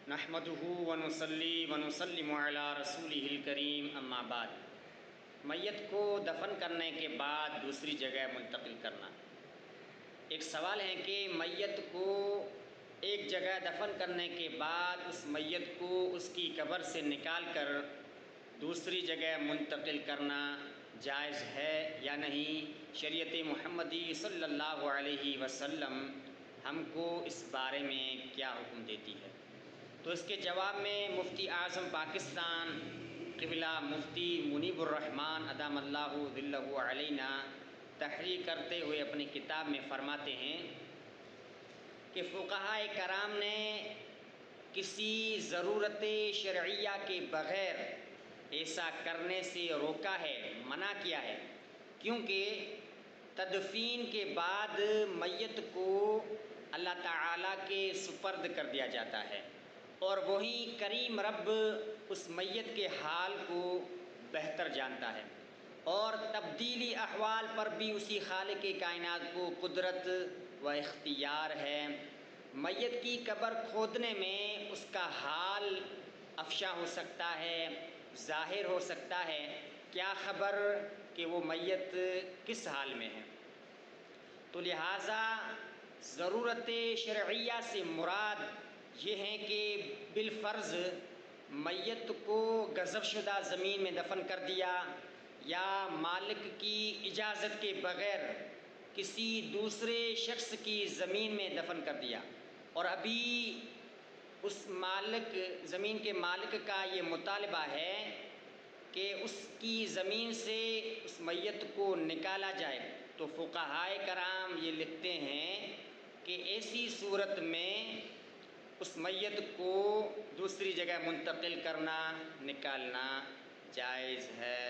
نحمدہ ونصلی ونسلم علی رسولہ الکریم اما بعد۔ میت کو دفن کرنے کے بعد دوسری جگہ منتقل کرنا۔ ایک سوال ہے کہ میت کو ایک جگہ دفن کرنے کے بعد اس میت کو اس کی قبر سے نکال کر دوسری جگہ منتقل کرنا جائز ہے یا نہیں؟ شریعت محمدی صلی اللہ علیہ وسلم ہم کو اس بارے میں کیا حکم دیتی ہے؟ تو اس کے جواب میں مفتی اعظم پاکستان قبلہ مفتی منیب الرحمن ادام اللہ ظلہ علینا تحریر کرتے ہوئے اپنی کتاب میں فرماتے ہیں کہ فقہائے کرام نے کسی ضرورت شرعیہ کے بغیر ایسا کرنے سے روکا ہے، منع کیا ہے، کیونکہ تدفین کے بعد میت کو اللہ تعالیٰ کے سپرد کر دیا جاتا ہے اور وہی کریم رب اس میت کے حال کو بہتر جانتا ہے، اور تبدیلی احوال پر بھی اسی خالق کائنات کو قدرت و اختیار ہے۔ میت کی قبر کھودنے میں اس کا حال افشا ہو سکتا ہے، ظاہر ہو سکتا ہے، کیا خبر کہ وہ میت کس حال میں ہے۔ تو لہٰذا ضرورت شرعیہ سے مراد یہ ہے کہ بالفرض میت کو غصب شدہ زمین میں دفن کر دیا یا مالک کی اجازت کے بغیر کسی دوسرے شخص کی زمین میں دفن کر دیا، اور ابھی اس زمین کے مالک کا یہ مطالبہ ہے کہ اس کی زمین سے اس میت کو نکالا جائے، تو فقہائے کرام یہ لکھتے ہیں کہ ایسی صورت میں اس میت کو دوسری جگہ منتقل کرنا، نکالنا جائز ہے۔